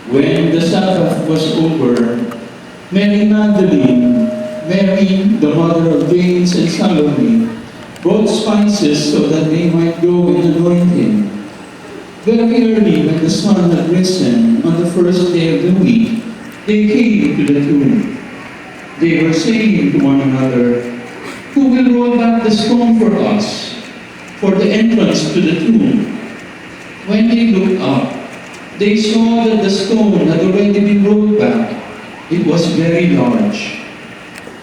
When the Sabbath was over, Mary Magdalene, Mary, the mother of James and Salome, brought spices so that they might go and anoint him. Very early, when the sun had risen on the first day of the week, they came to the tomb. They were saying to one another, "Who will roll back the stone for us, for the entrance to the tomb?" When they looked up, they saw that the stone had already been rolled back. It was very large.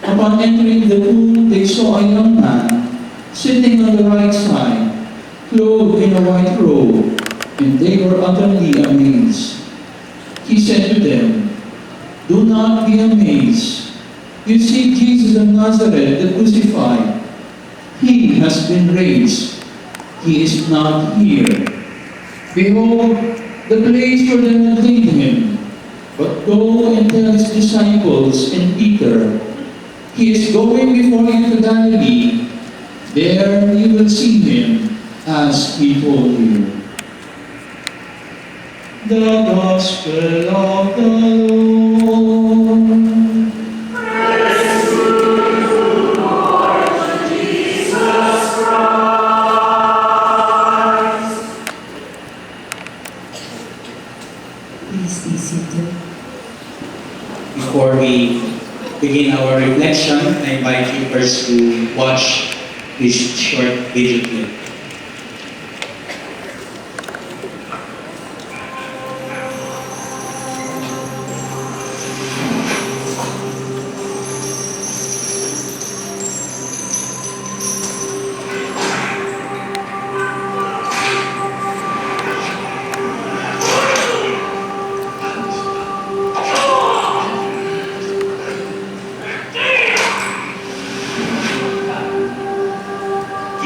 Upon entering the tomb, they saw a young man sitting on the right side, clothed in a white robe, and they were utterly amazed. He said to them, "Do not be amazed. You see Jesus of Nazareth, the crucified. He has been raised. He is not here. Behold, the place where they had laid him. But go and tell his disciples and Peter, he is going before you to Galilee. There you will see him, as he told you." The Gospel of the Lord. Please be seated. Before we begin our reflection, I invite you first to watch this short video clip.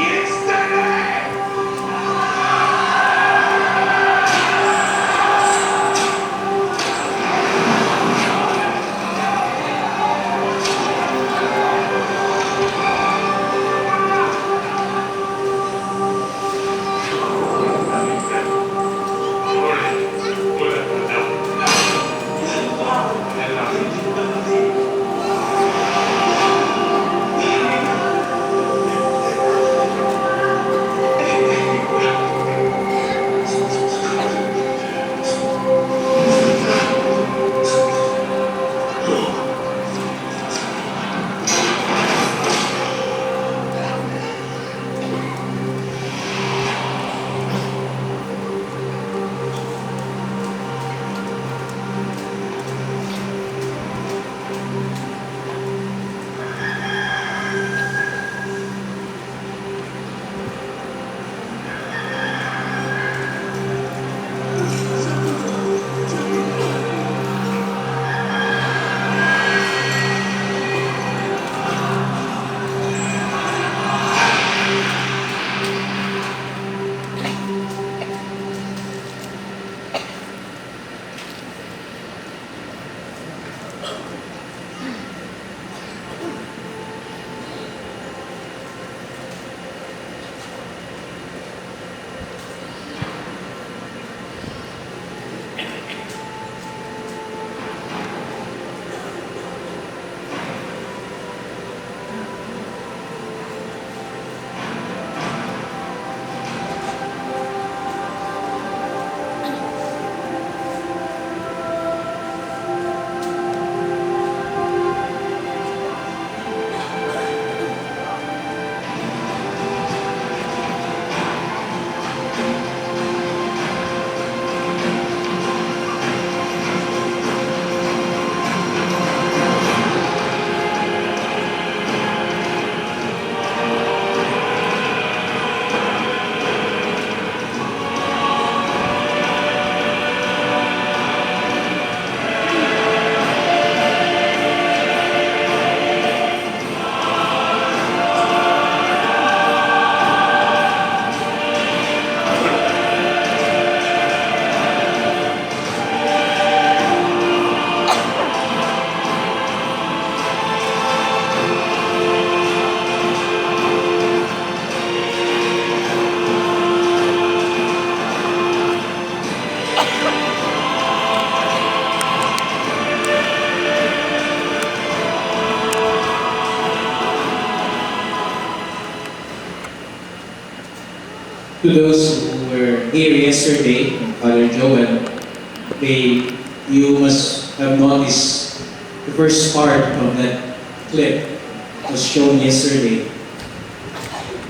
Yesterday! To those who were here yesterday, Father Joel, you must have noticed the first part of that clip was shown yesterday.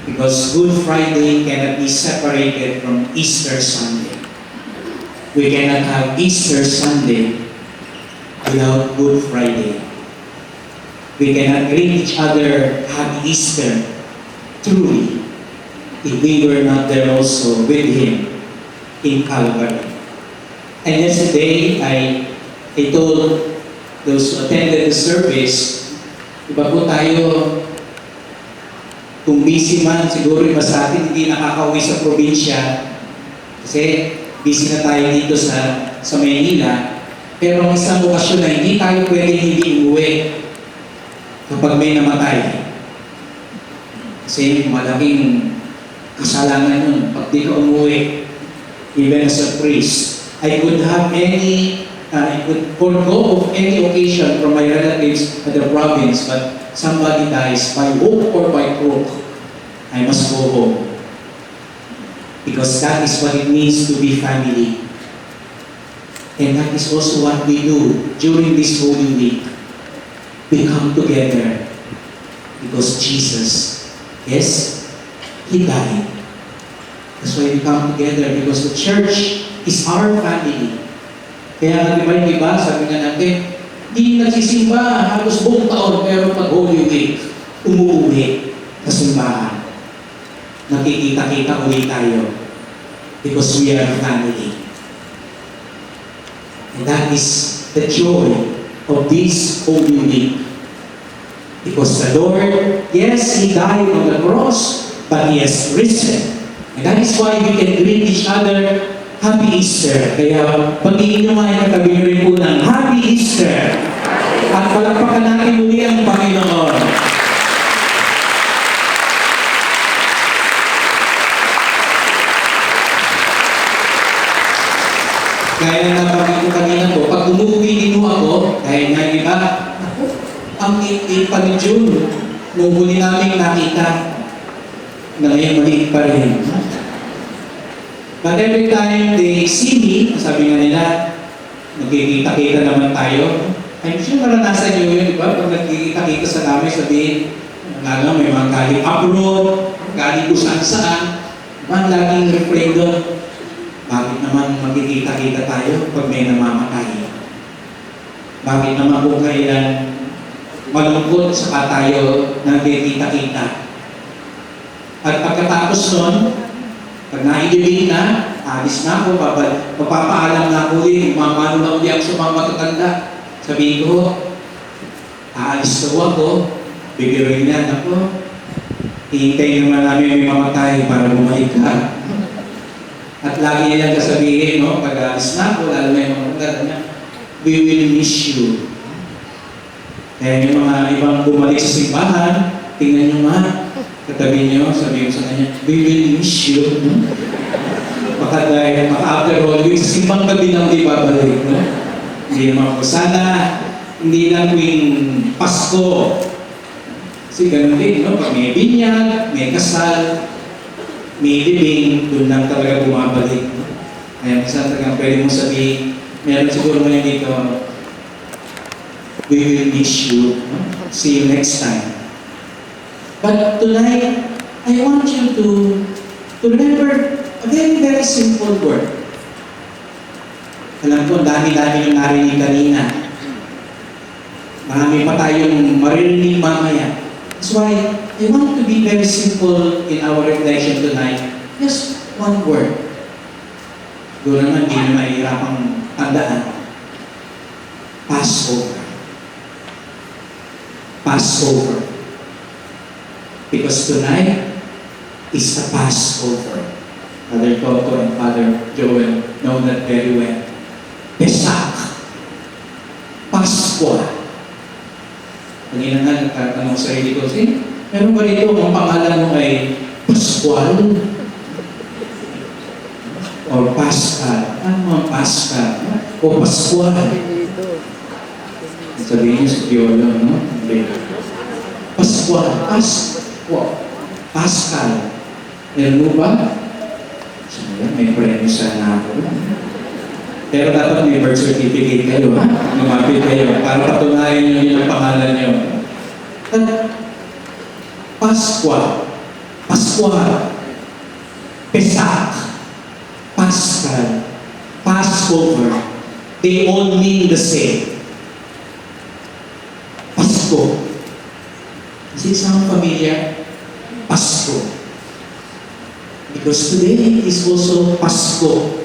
Because Good Friday cannot be separated from Easter Sunday. We cannot have Easter Sunday without Good Friday. We cannot greet each other Happy Easter truly if we were not there also with Him in Calvary. And yesterday, I told those who attended the service, iba po tayo, kung busy man, siguro iba sa atin hindi nakakauwi sa probinsya kasi busy na tayo dito sa Maynila. Pero ang isang okasyon na hindi tayo pwede hindi umuwi kapag may namatay. Kasi malaking kasalanan yun pag di ka umuwi. Even as a priest, I could forego of any occasion from my relatives at the province, but somebody dies by hook or by crook, I must go home. Because that is what it means to be family. And that is also what we do during this Holy Week. We come together because Jesus, yes, He died. That's why we come together, because the church is our family. Kaya nga diba yung iba, sabi nga natin, hindi nagsisimba halos buong taon, pero pag Holy Week, umuwi sa simbahan. Nakikita-kita ulit tayo because we are family. And that is the joy of this Holy Week. Because the Lord, yes, He died on the cross, but He has risen. And that is why we can greet each other Happy Easter. Kaya pagiging nyo nga katabi nyo rin po ng Happy Easter. At palakpakan natin muli ang Panginoon. Kaya nabanggit ko kanina po, pag umuwi din mo ako, dahil nga iba, ang pa ni June, nung huli namin nakita, na ngayon maliit pa rin. But every time they see me, sabi nga nila, nagkikita-kita naman tayo. I'm sure maranasan nyo yun, di ba? Pag nagkikita-kita sa namin, sabihin, lalo may mga galing abroad, galing kung saan-saan, man laging refrain doon. Bakit naman magkikita-kita tayo pag may namamatay? Bakit naman kung kailan malungkot saka tayo nagkikita-kita? At pagkatapos nun, pag naidibig na, alis na ako, papapaalam na ako ulit, umamano na ulit ako sa mga matatanda. Sabihin ko, aalis daw ako, bibiroin na ako. Hihintayin naman namin may mamatay para bumalik ka. At lagi nilang kasabihin, no, pag aalis na ako, lalo na yung mga matatanda niya, we will miss you. Kaya yung mga ibang bumalik sa simbahan, tingnan nyo nga, katabi niyo, sabihin ko sa kanya, we will miss you. Baka dahil, after all, yung simbang gabi nang di babalik. No? Hindi naman ako. Sana, hindi lang tuwing Pasko. Kasi ganun din, no? Pag may binyag, may kasal, may libing, doon lang talaga bumabalik. Kaya minsan talagang pwede mong sabihin, meron siguro ngayon dito, we will miss you. See you next time. But tonight, I want you to remember a very, very simple word. Alam ko, dami-dami yung narinig kanina. Marami pa tayong maririnig mamaya. That's why I want to be very simple in our reflection tonight. Just one word. Doon naman, hindi na mahirapang tandaan. Passover. Passover. Because tonight is the Passover. Father Toto and Father Joel know that very well. Pesak. Paskwa. Kanina nga nagtatanong sa sarili ko, meron ba dito kung pangalan mo ay Pascual? Or Pascal? Ano ang Pascal? O Pascual? Sabihin niyo sa Piolo, no? Pascual. Pascal. Meron mo ba? May premyo sana ako. Pero dapat may birth certificate kayo, ha? Lumapit kayo para patunayan nyo yun ang pangalan nyo. At Paskwa, Pesak, Paschal, Passover, they all mean the same. Pasko. Does it sound familiar? Pasko. Because today is also Pasko.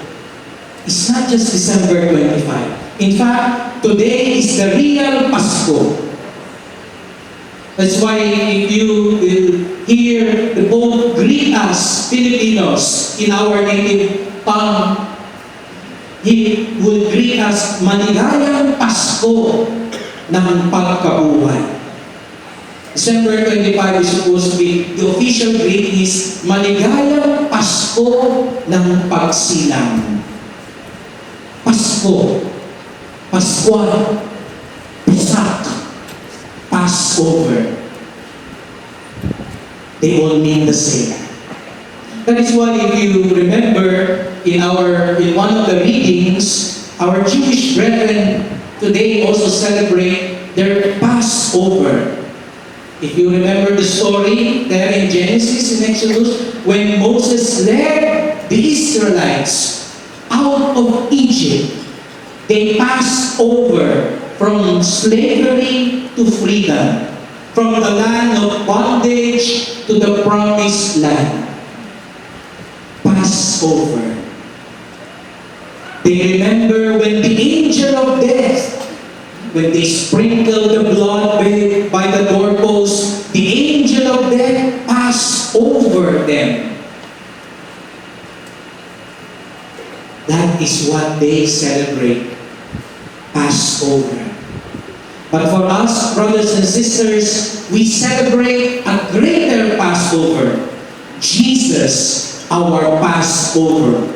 It's not just December 25. In fact, today is the real Pasko. That's why if you will hear the Pope greet us, Filipinos, in our native tongue, he will greet us, Maligayang Pasko ng pagkabuhay. December 25 is supposed to be, the official greeting is, Maligayang Pasko ng pagsilang. Pasko, Paskwa, Pesak, Passover. They all mean the same. That is why if you remember in one of the readings, our Jewish brethren today also celebrate their Passover. If you remember the story there in Genesis and Exodus, when Moses led the Israelites out of Egypt, they passed over from slavery to freedom, from the land of bondage to the promised land. Passover. They remember when the angel of death, when they sprinkled the blood by the doorpost, the angel of death passed over them. That is what they celebrate, Passover. But for us, brothers and sisters, we celebrate a greater Passover, Jesus, our Passover.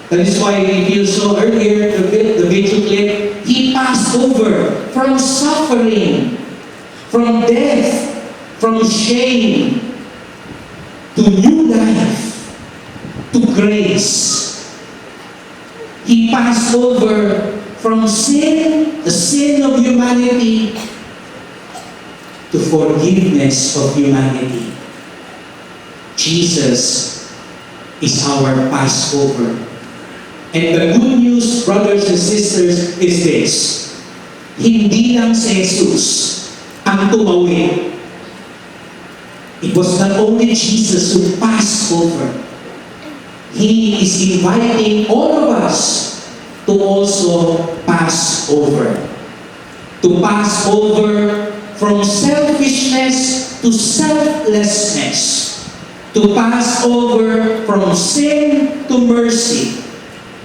That is why if you saw earlier the video clip, He passed over from suffering, from death, from shame, to new life, to grace. He passed over from sin, the sin of humanity, to forgiveness of humanity. Jesus is our Passover. And the good news, brothers and sisters, is this. Hindi lang si Jesus ang tumawid. It was not only Jesus who passed over. He is inviting all of us to also pass over. To pass over from selfishness to selflessness. To pass over from sin to mercy.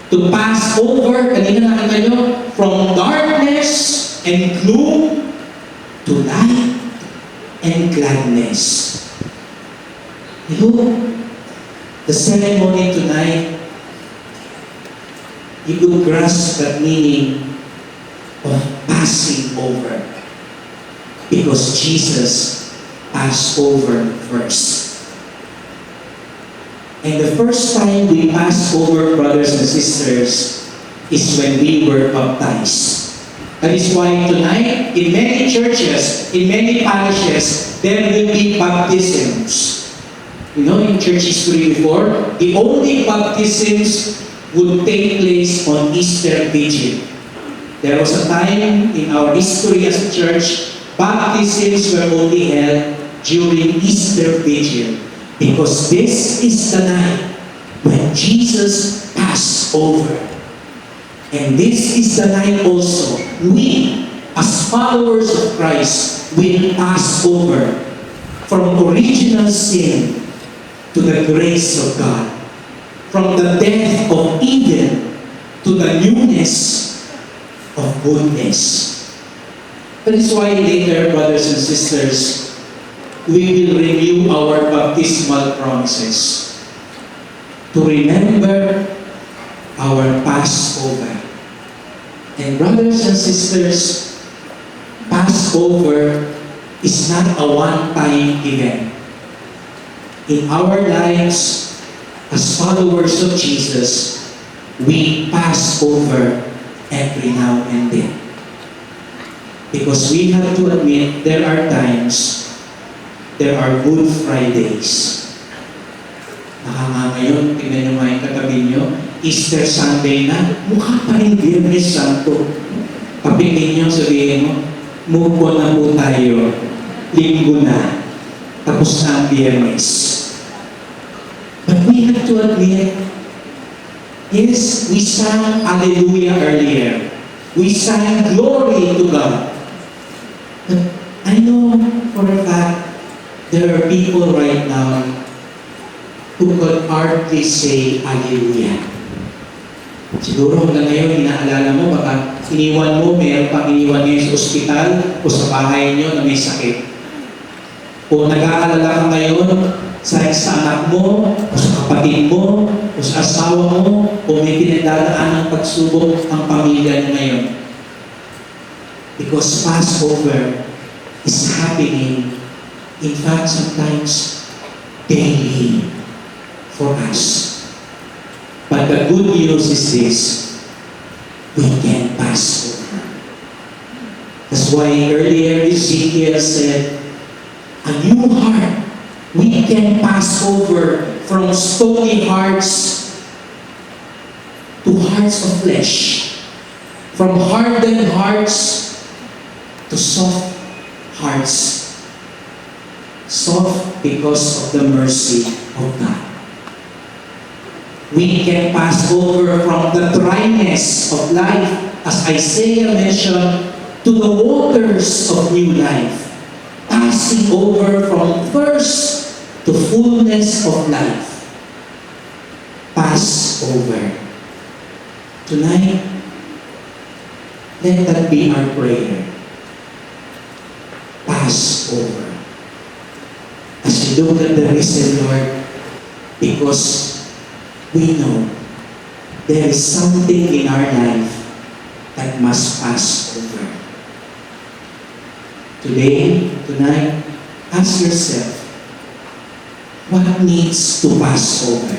To pass over, kanina nakita nyo, from darkness and gloom to light and gladness. You know, the ceremony tonight, you could grasp that meaning of passing over. Because Jesus passed over first. And the first time we pass over, brothers and sisters, is when we were baptized. That is why tonight, in many churches, in many parishes, there will be baptisms. You know, in church history before, the only baptisms would take place on Easter Vigil. There was a time in our history as a church, baptisms were only held during Easter Vigil. Because this is the night when Jesus passed over. And this is the night also we, as followers of Christ, will pass over from original sin to the grace of God. From the death of Eden to the newness of goodness. That is why later, brothers and sisters, we will renew our baptismal promises to remember our Passover. And brothers and sisters, Passover is not a one-time event. In our lives, as followers of Jesus, we pass over every now and then. Because we have to admit, there are times, there are Good Fridays. Ngayon, tingnan nyo nga yung katabi nyo, Easter Sunday na, mukha pa rin Biyernes Santo. Kapingin nyo, sabihin mo, move on na po tayo, linggo na, tapos na ang Biyernes. But we have to admit, yes, we sang Hallelujah earlier. We sang glory to God. But I know for a fact, there are people right now who could hardly say Hallelujah. Siguro hanggang ngayon, inaalala mo, baka iniwan mo, mayroon pang iniwan ngayon sa ospital o sa bahay niyo na may sakit. O nag-aalala ka ngayon sa anak mo, o sa kapatid mo, o sa asawa mo, o may pinagdadaan ng pagsubok ang pamilya niyo ngayon. Because Passover is happening, in fact, sometimes daily for us. But the good news is this, we can pass over. That's why earlier Ezekiel said, a new heart, we can pass over from stony hearts to hearts of flesh, from hardened hearts to soft hearts. Soft because of the mercy of God. We can pass over from the dryness of life, as Isaiah mentioned, to the waters of new life. Passing over from thirst to fullness of life. Pass over. Tonight, let that be our prayer. Pass over. As we look at the risen Lord, because we know there is something in our life that must pass over. Today, tonight, ask yourself, what needs to pass over?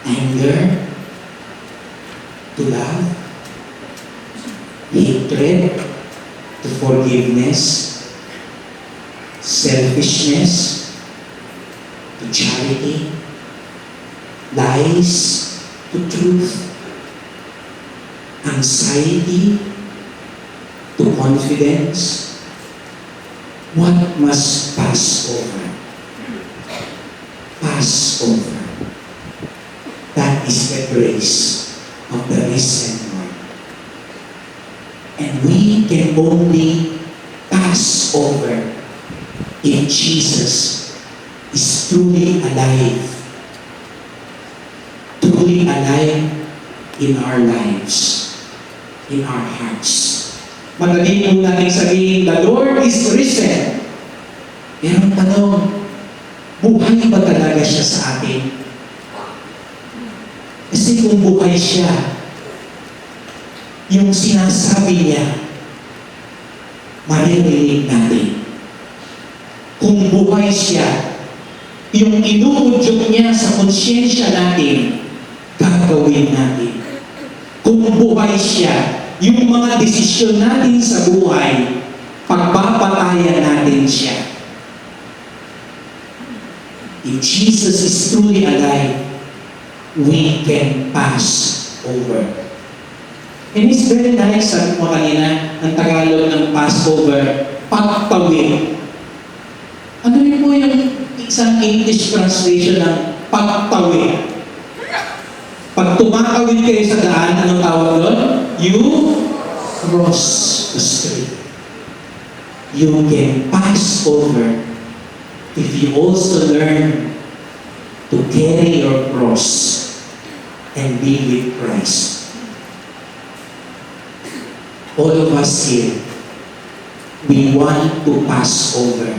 Anger, to love, hatred, to forgiveness, selfishness, to charity, lies to truth, anxiety to confidence. What must pass over? Pass over. That is the grace of the risen Lord. And we can only pass over if Jesus is truly alive in our lives, in our hearts. Madali po natin sabihin, the Lord is risen. Pero tanong, buhay ba talaga siya sa atin? Kasi kung buhay siya, yung sinasabi niya, maririnig natin. Kung buhay siya, yung inuudyok niya sa konsyensya natin, gagawin natin. Kung buhay siya, yung mga desisyon natin sa buhay, pagpapatayan natin siya. If Jesus is truly alive, we can pass over. And it's very nice, sabi mo kanina, ang Tagalog ng Passover, pagtawid. Ano yun po yung isang English translation ng pagtawid? Pag tumakawid kayo sa daan, anong tawag doon? You cross the street. You can pass over if you also learn to carry your cross and be with Christ. All of us here, we want to pass over.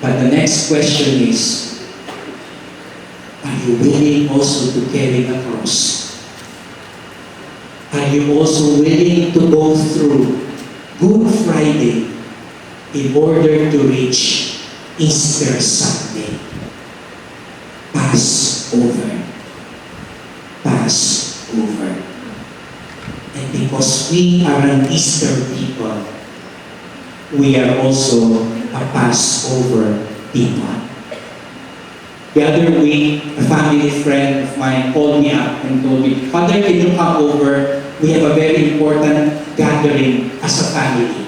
But the next question is, are you willing also to carry the cross? Are you also willing to go through Good Friday in order to reach Easter Sunday. Passover. Passover. And because we are an Easter people, we are also a Passover people. The other week, a family friend of mine called me up and told me, Father, can you come over? We have a very important gathering as a family.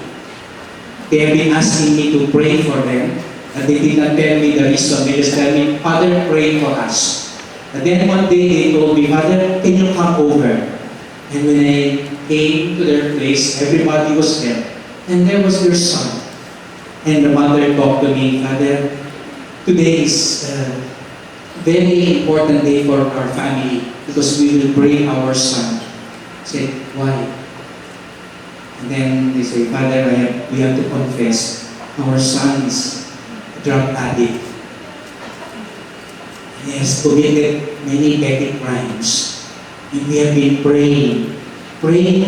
They have been asking me to pray for them, but they did not tell me the reason. They just tell me, Father, pray for us. And then one day they told me, Father, can you come over? And when I came to their place, everybody was there. And there was their son. And the mother talked to me, Father, today is a very important day for our family because we will bring our son. I said, why? And then they say, Father, we have to confess our son is a drug addict. He has committed many petty crimes. And we have been praying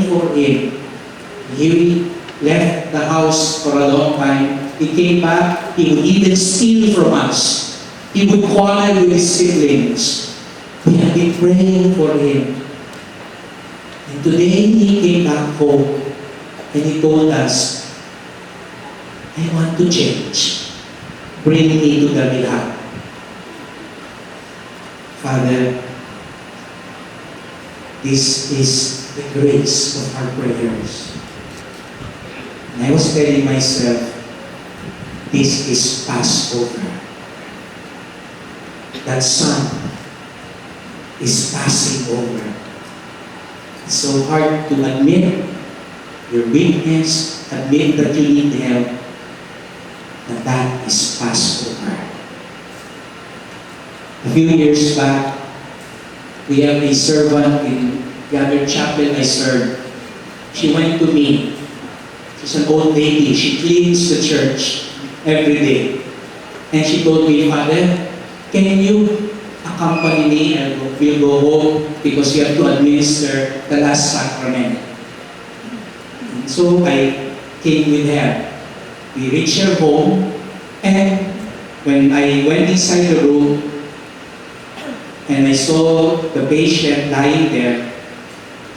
for him. He left the house for a long time. He came back, he would even steal from us. He would quarrel with his siblings. We have been praying for him. And today he came back home and he told us, I want to change. Bring me to the Milah. Father, this is the grace of our prayers. And I was telling myself, this is Passover. That son is passing over. It's so hard to admit your weakness, admit that you need help, but that is Passover. A few years back, we have a servant in the other chapel I served. She went to me. She's an old lady. She cleans the church every day. And she told me, Father, can you accompany me and we'll go home because you have to administer the last sacrament. And so I came with her. We reached her home, and when I went inside the room and I saw the patient lying there,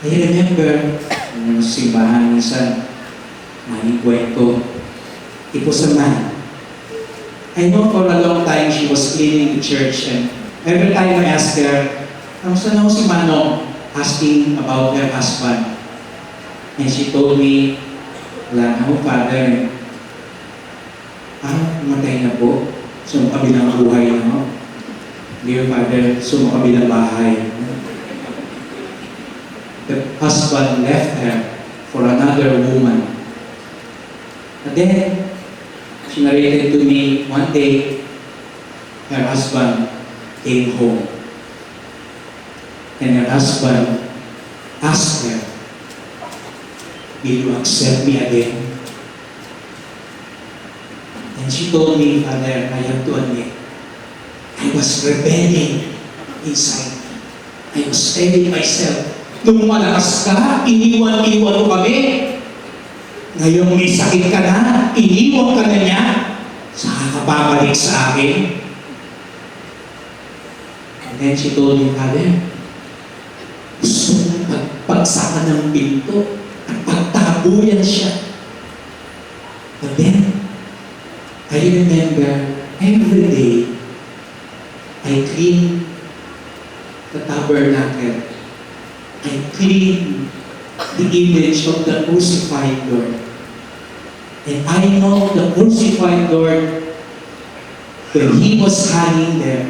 I remember yung simbahan minsan, maling kwento. It was a man. I know for a long time she was cleaning the church, and every time I asked her, "Kamusta na si Manong?" asking about her husband. And she told me, wala na ho, Father. Matay na po. So, kabilang buhay na ho. Dear Father, so kabilang bahay. The husband left her for another woman. And then, she narrated to me, one day, her husband came home. And her husband asked her, will you accept me again? And she told me, Father, I have to admit, I was rebelling inside me. I was telling myself, nung malakas ka, iniwan-iwan mo kami. Ngayon may sakit ka na, iniwan ka na niya, saka ka babalik sa akin. And then she told me, Father, gusto mo pagpagsakan ng pinto at pagtabuyan siya. But then, I remember every day, I clean the tabernacle. I clean the image of the crucified Lord. And I know the crucified Lord, when He was hanging there,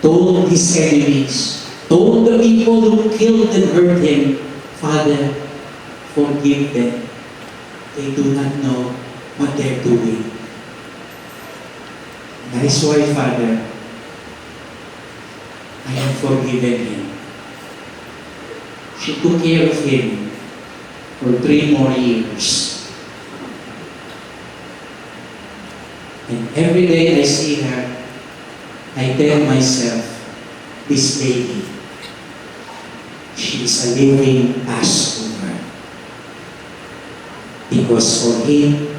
told His enemies, told the people who killed and hurt Him, Father, forgive them. They do not know what they're doing. And that is why, Father, I have forgiven him. She took care of him for 3 more years. And every day I see her, I tell myself, this lady, she is a living Passover. Because for him,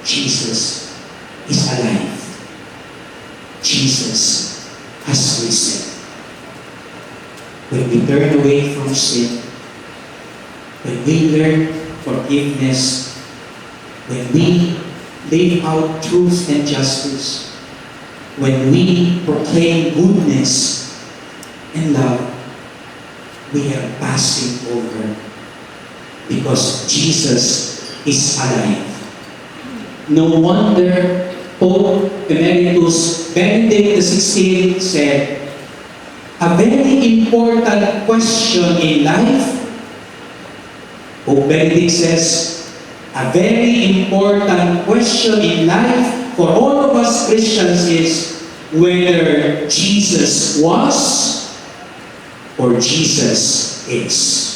Jesus is alive. Jesus has risen. When we turn away from sin, when we learn forgiveness, when we live out truth and justice, when we proclaim goodness and love, we are passing over because Jesus is alive. No wonder Pope Emeritus Benedict XVI said, a very important question in life, Pope Benedict says, a very important question in life for all of us Christians is whether Jesus was or Jesus is.